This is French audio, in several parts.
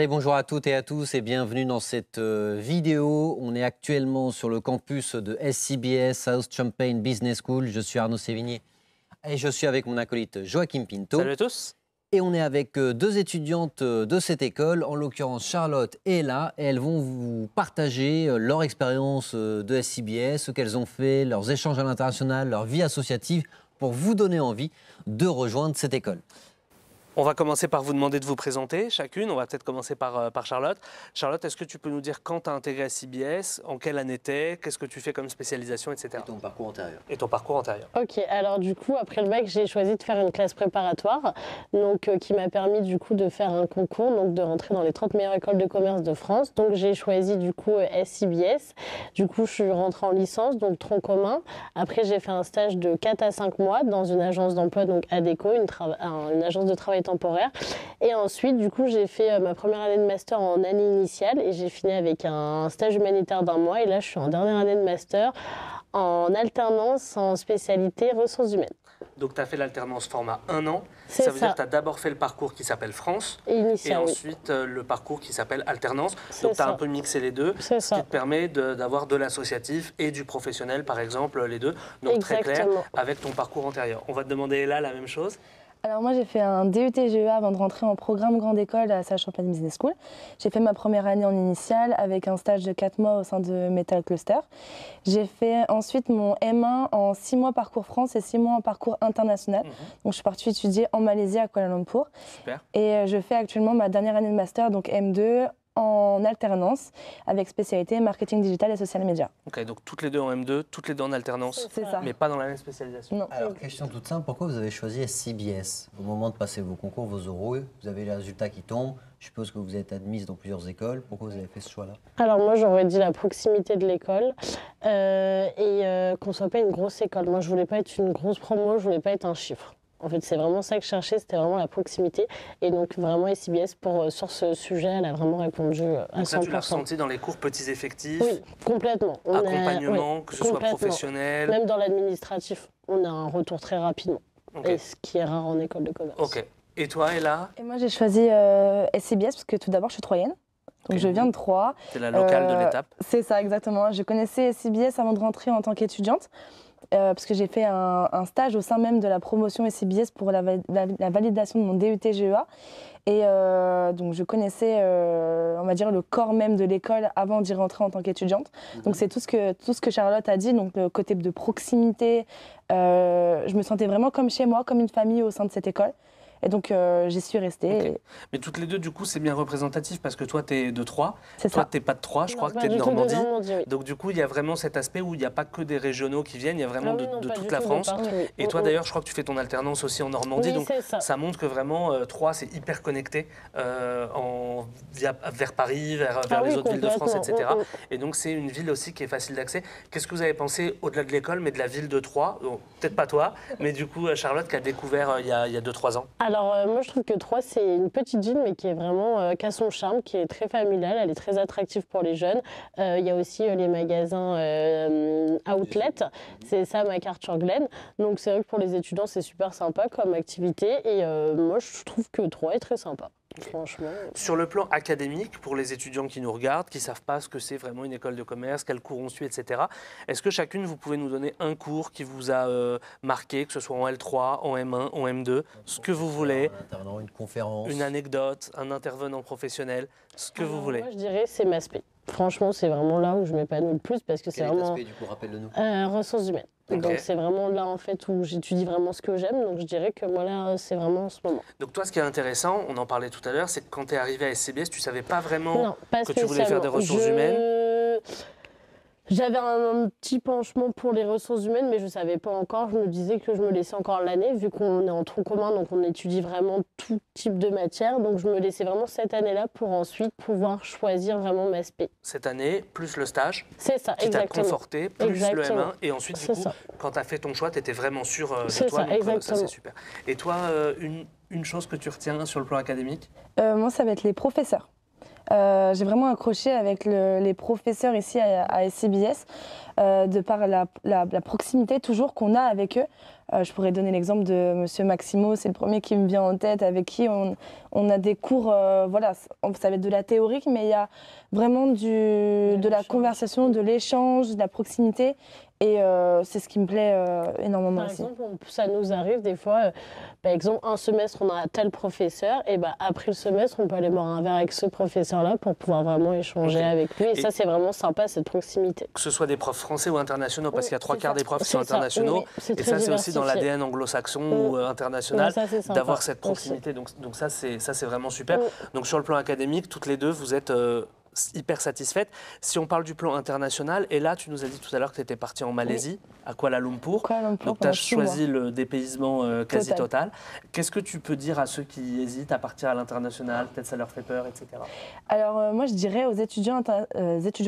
Allez, bonjour à toutes et à tous et bienvenue dans cette vidéo. On est actuellement sur le campus de SCBS, South Champaign Business School. Je suis Arnaud Sévigné et je suis avec mon acolyte Joachim Pinto. Salut à tous. Et on est avec deux étudiantes de cette école, en l'occurrence Charlotte et Ella. Et elles vont vous partager leur expérience de SCBS, ce qu'elles ont fait, leurs échanges à l'international, leur vie associative, pour vous donner envie de rejoindre cette école. On va commencer par vous demander de vous présenter chacune. On va peut-être commencer par Charlotte. Charlotte, est-ce que tu peux nous dire quand tu as intégré SCBS, en quelle année t'es, qu'est-ce que tu fais comme spécialisation, etc. Et ton parcours antérieur. Et ton parcours antérieur. Ok, alors du coup, après le bac, j'ai choisi de faire une classe préparatoire, donc qui m'a permis du coup de faire un concours, donc de rentrer dans les 30 meilleures écoles de commerce de France. Donc j'ai choisi du coup SCBS. Du coup, je suis rentrée en licence, donc tronc commun. Après, j'ai fait un stage de 4 à 5 mois dans une agence d'emploi, donc ADECO, une agence de travail temporaire. Et ensuite, du coup, j'ai fait ma première année de master en année initiale et j'ai fini avec un stage humanitaire d'1 mois. Et là, je suis en dernière année de master en alternance en spécialité ressources humaines. Donc tu as fait l'alternance format 1 an. C'est ça veut dire que ça. tu as d'abord fait le parcours qui s'appelle France Initial, et oui. ensuite le parcours qui s'appelle alternance. C'est Donc tu as ça. un peu mixé les deux, C'est ce ça. qui te permet d'avoir de l'associatif et du professionnel, par exemple, les deux. Donc très clair Exactement. avec ton parcours antérieur. On va te demander là la même chose. Alors moi j'ai fait un DUT GEA avant de rentrer en programme grande école à South Champaign Business School. J'ai fait ma première année en initiale avec un stage de 4 mois au sein de Metal Cluster. J'ai fait ensuite mon M1 en 6 mois parcours France et 6 mois en parcours international. Donc je suis partie étudier en Malaisie à Kuala Lumpur. Super. Et je fais actuellement ma dernière année de master, donc M2, en alternance avec spécialité marketing digital et social media. Ok, donc toutes les deux en M2, toutes les deux en alternance, C'est ça. mais pas dans la même spécialisation. Non. Alors, question toute simple, pourquoi vous avez choisi SCBS? Au moment de passer vos concours, vos oraux, vous avez les résultats qui tombent. Je suppose que vous êtes admise dans plusieurs écoles. Pourquoi vous avez fait ce choix-là? Alors moi, j'aurais dit la proximité de l'école et qu'on ne soit pas une grosse école. Moi, je voulais pas être une grosse promo, je voulais pas être un chiffre. En fait, c'est vraiment ça que je cherchais, c'était vraiment la proximité. Et donc, vraiment, SCBS, sur ce sujet, elle a vraiment répondu à Donc 100%. ça, tu l'as ressenti dans les cours petits effectifs, Oui, complètement. accompagnement, oui, que ce soit complètement. professionnel. Même dans l'administratif, on a un retour très rapidement. Ok. Et ce qui est rare en école de commerce. Ok. Et toi, Ella, Et moi j'ai choisi SCBS parce que tout d'abord je suis troyenne. Donc Ok. je viens de Troyes. c'est la locale de l'étape. C'est ça, exactement. Je connaissais SCBS avant de rentrer en tant qu'étudiante, parce que j'ai fait un stage au sein même de la promotion SCBS pour la validation de mon DUT GEA. Et donc je connaissais, on va dire, le corps même de l'école avant d'y rentrer en tant qu'étudiante. Donc c'est tout ce que Charlotte a dit, donc le côté de proximité. Je me sentais vraiment comme chez moi, comme une famille au sein de cette école. Et donc j'y suis restée. Ok. Et Mais toutes les deux, du coup, c'est bien représentatif parce que toi, tu es de Troyes. c'est Toi, ça. tu n'es pas de Troyes, je crois Non, que pas tu es de du tout Normandie. oui. Donc, du coup, il y a vraiment cet aspect où il n'y a pas que des régionaux qui viennent, il y a vraiment Ah oui, non, de pas toute du la tout, de France. partout, oui. Et toi, d'ailleurs, je crois que tu fais ton alternance aussi en Normandie. Oui, donc, c'est ça. montre que vraiment, Troyes, c'est hyper connecté vers Paris, vers Ah les oui, autres villes de France, complètement. etc. Et donc, c'est une ville aussi qui est facile d'accès. Qu'est-ce que vous avez pensé, au-delà de l'école, mais de la ville de Troyes? Bon, peut-être pas toi, mais du coup, Charlotte, qui a découvert il y a 2-3 ans. Alors moi je trouve que Troyes c'est une petite ville mais qui est vraiment qui a son charme, qui est très familiale, elle est très attractive pour les jeunes. Il y a aussi les magasins outlet, c'est ça MacArthur Glen. Donc c'est vrai que pour les étudiants c'est super sympa comme activité et moi je trouve que Troyes est très sympa. Franchement. Sur le plan académique, pour les étudiants qui nous regardent, qui ne savent pas ce que c'est vraiment une école de commerce, quels cours on suit, etc., est-ce que chacune, vous pouvez nous donner un cours qui vous a marqué, que ce soit en L3, en M1, en M2, ce que vous voulez, Un intervenant, une conférence. une anecdote, un intervenant professionnel, ce que vous Alors, voulez. Moi je dirais c'est MASP. Franchement c'est vraiment là où je m'épanouis le plus parce que c'est Quel est vraiment l'aspect, du coup, rappelle-le-nous. ressources humaines. Ok. Donc c'est vraiment là en fait où j'étudie vraiment ce que j'aime. Donc je dirais que moi là c'est vraiment en ce moment. Donc toi, ce qui est intéressant, on en parlait tout à l'heure, c'est que quand tu es arrivé à SCBS, tu ne savais pas vraiment Non, pas que tu voulais faire des spécialement. ressources humaines. J'avais un petit penchement pour les ressources humaines, mais je ne savais pas encore. Je me disais que je me laissais encore l'année, vu qu'on est en tronc commun, donc on étudie vraiment tout type de matière. Donc je me laissais vraiment cette année-là pour ensuite pouvoir choisir vraiment ma spé. Cette année, plus le stage, C'est ça, qui t'a exactement. conforté, plus le Exactement. M1, et ensuite, du C'est coup, ça. quand tu as fait ton choix, tu étais vraiment sûr de C'est toi, ça, donc ça exactement. c'est super. Et toi, une chose que tu retiens sur le plan académique? Moi ça va être les professeurs. J'ai vraiment accroché avec les professeurs ici à SCBS, de par la proximité toujours qu'on a avec eux. Je pourrais donner l'exemple de Monsieur Maximo, c'est le premier qui me vient en tête, avec qui on a des cours, voilà, ça va être de la théorique, mais il y a vraiment de la conversation, de l'échange, de la proximité. Et c'est ce qui me plaît énormément Par aussi. exemple, ça nous arrive des fois, par exemple, un semestre, on a tel professeur, et après le semestre, on peut aller boire un verre avec ce professeur-là pour pouvoir vraiment échanger avec lui. Et ça, c'est vraiment sympa, cette proximité. Que ce soit des profs français ou internationaux, parce qu'il y a trois quarts des profs qui sont C'est ça, internationaux. oui, Et ça, c'est aussi dans l'ADN anglo-saxon ou international, d'avoir cette proximité. Donc ça, c'est vraiment super. Donc sur le plan académique, toutes les deux, vous êtes hyper satisfaites. Si on parle du plan international, et là, tu nous as dit tout à l'heure que tu étais partie en Malaisie, à Kuala Lumpur. Donc tu as choisi le dépaysement quasi total. Qu'est-ce que tu peux dire à ceux qui hésitent à partir à l'international? Peut-être ça leur fait peur, etc. Alors moi, je dirais aux étudiants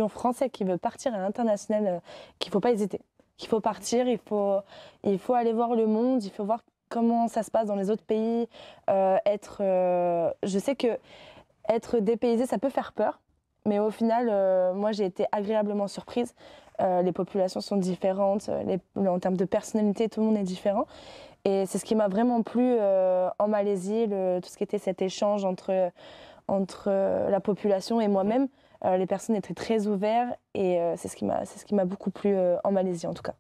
français qui veulent partir à l'international qu'il ne faut pas hésiter. Qu'il faut partir, il faut aller voir le monde, il faut voir comment ça se passe dans les autres pays. Je sais que être dépaysé, ça peut faire peur. Mais au final, moi, j'ai été agréablement surprise. Les populations sont différentes, en termes de personnalité, tout le monde est différent. Et c'est ce qui m'a vraiment plu en Malaisie, tout ce qui était cet échange entre la population et moi-même. Les personnes étaient très ouvertes et c'est ce qui m'a beaucoup plu en Malaisie, en tout cas.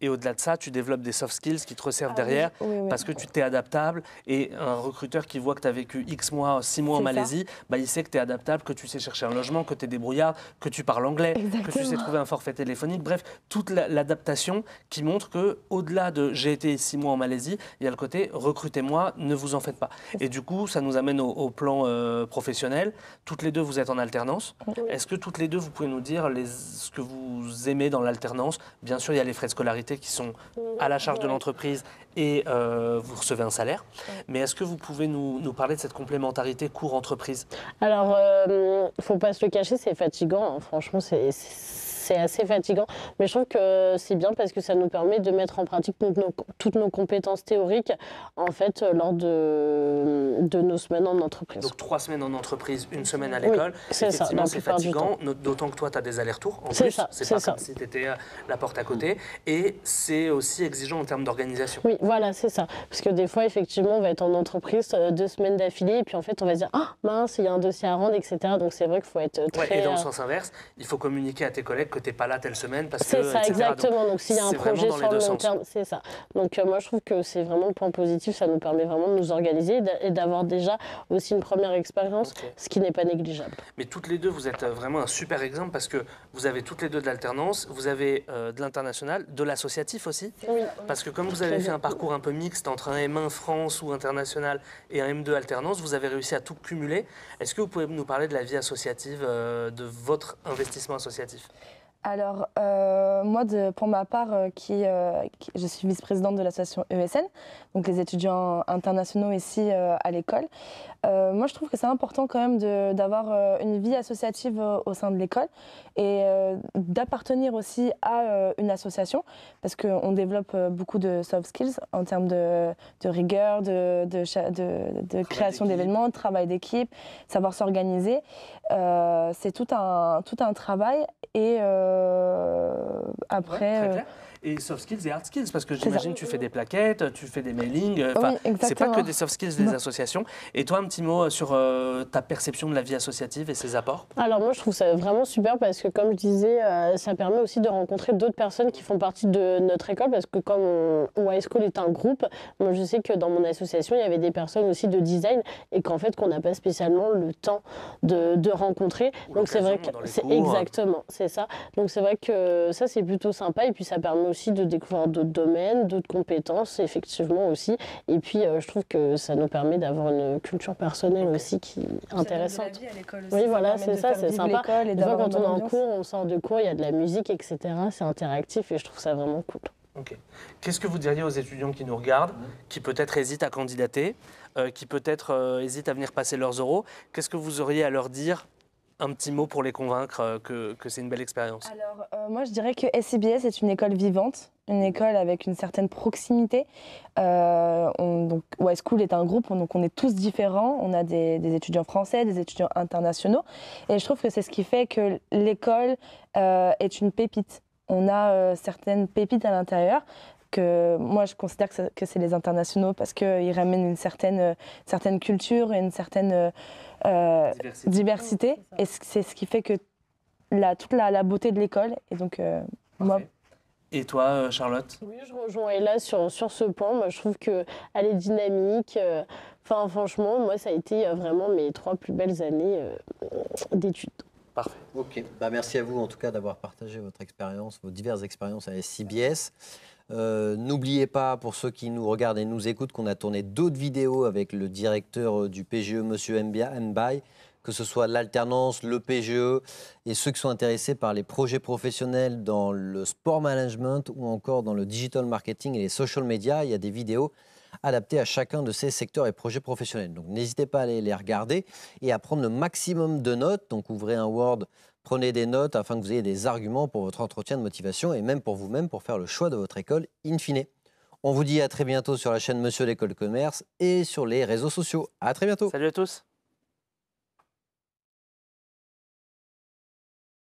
Et au-delà de ça, tu développes des soft skills qui te resservent derrière parce que tu t'es adaptable. Et un recruteur qui voit que tu as vécu X mois, 6 mois en Malaisie, bah, il sait que tu es adaptable, que tu sais chercher un logement, que tu es débrouillard, que tu parles anglais, que tu sais trouver un forfait téléphonique. Bref, toute l'adaptation qui montre qu'au-delà de j'ai été 6 mois en Malaisie, il y a le côté recrutez-moi, ne vous en faites pas. Et du coup, ça nous amène au plan professionnel. Toutes les deux, vous êtes en alternance. Est-ce que toutes les deux, vous pouvez nous dire ce que vous aimez dans l'alternance? Bien sûr, il y a les frais de scolarité qui sont à la charge de l'entreprise et vous recevez un salaire. Mais est-ce que vous pouvez nous parler de cette complémentarité cours-entreprise? Alors, il ne faut pas se le cacher, c'est fatigant. Hein. Franchement, c'est assez fatigant. Mais je trouve que c'est bien parce que ça nous permet de mettre en pratique toutes nos compétences théoriques en fait, lors de nos semaines en entreprise. Donc 3 semaines en entreprise, 1 semaine à l'école. C'est ça, effectivement, c'est fatigant, d'autant que toi, tu as des allers-retours en plus. C'est pas comme si tu étais à la porte à côté. Et c'est aussi exigeant en termes d'organisation. Oui, voilà, c'est ça. Parce que des fois, effectivement, on va être en entreprise 2 semaines d'affilée et puis en fait, on va se dire « Ah, mince, il y a un dossier à rendre, etc. » Donc c'est vrai qu'il faut être très... et dans le sens inverse, il faut communiquer à tes collègues que tu n'es pas là telle semaine parce que, c'est ça, etc. exactement. Donc s'il y a un projet sur le long terme, c'est ça. Donc moi, je trouve que c'est vraiment le point positif. Ça nous permet vraiment de nous organiser et d'avoir déjà aussi une première expérience, ce qui n'est pas négligeable. Mais toutes les deux, vous êtes vraiment un super exemple parce que vous avez toutes les deux de l'alternance, vous avez de l'international, de l'associatif aussi. Oui. Parce que comme vous avez fait un parcours un peu mixte entre un M1 France ou international et un M2 alternance, vous avez réussi à tout cumuler. Est-ce que vous pouvez nous parler de la vie associative, de votre investissement associatif? Alors, moi, pour ma part, je suis vice-présidente de l'association ESN, donc les étudiants internationaux ici à l'école. Moi, je trouve que c'est important quand même d'avoir une vie associative au sein de l'école et d'appartenir aussi à une association parce qu'on développe beaucoup de soft skills en termes de rigueur, de création d'événements, de travail d'équipe, savoir s'organiser. C'est tout un travail et après... très clair. Et soft skills et hard skills, parce que j'imagine tu fais des plaquettes, tu fais des mailings, c'est pas que des soft skills des associations. Et toi, un petit mot sur ta perception de la vie associative et ses apports? Alors moi, je trouve ça vraiment super parce que comme je disais, ça permet aussi de rencontrer d'autres personnes qui font partie de notre école parce que comme High School est un groupe, moi je sais que dans mon association, il y avait des personnes aussi de design et qu'en fait qu'on n'a pas spécialement le temps de rencontrer. Donc c'est vrai que c'est exactement, c'est ça. Donc c'est vrai que ça c'est plutôt sympa et puis ça permet aussi de découvrir d'autres domaines, d'autres compétences, effectivement aussi. Et puis, je trouve que ça nous permet d'avoir une culture personnelle aussi qui est intéressante. Ça donne de la vie à l'école aussi. Oui, voilà, c'est ça, c'est sympa. Et des fois, quand on est en cours, on sort de cours, il y a de la musique, etc. C'est interactif et je trouve ça vraiment cool. Ok. Qu'est-ce que vous diriez aux étudiants qui nous regardent, qui peut-être hésitent à candidater, qui peut-être hésitent à venir passer leurs oraux? Qu'est-ce que vous auriez à leur dire? Un petit mot pour les convaincre que c'est une belle expérience. Alors, moi, je dirais que SCBS est une école vivante, une école avec une certaine proximité. Donc, High School est un groupe, donc on est tous différents. On a des étudiants français, des étudiants internationaux. Et je trouve que c'est ce qui fait que l'école est une pépite. On a certaines pépites à l'intérieur. que moi je considère que c'est les internationaux parce qu'ils ramènent une certaine culture et une certaine diversité. Et c'est ce qui fait que toute la beauté de l'école. Et donc, moi. Et toi, Charlotte? Oui, je rejoins Ella sur ce point. Moi, je trouve qu'elle est dynamique. Enfin, franchement, moi, ça a été vraiment mes 3 plus belles années d'études. Parfait. Ok, merci à vous en tout cas d'avoir partagé votre expérience, vos diverses expériences à SCBS. N'oubliez pas, pour ceux qui nous regardent et nous écoutent, qu'on a tourné d'autres vidéos avec le directeur du PGE, Monsieur Mbaye, que ce soit l'alternance, le PGE, et ceux qui sont intéressés par les projets professionnels dans le sport management ou encore dans le digital marketing et les social media. Il y a des vidéos adaptées à chacun de ces secteurs et projets professionnels. Donc n'hésitez pas à aller les regarder et à prendre le maximum de notes. Donc ouvrez un Word, prenez des notes afin que vous ayez des arguments pour votre entretien de motivation et même pour vous-même pour faire le choix de votre école in fine. On vous dit à très bientôt sur la chaîne Monsieur l'École de Commerce et sur les réseaux sociaux. À très bientôt. Salut à tous.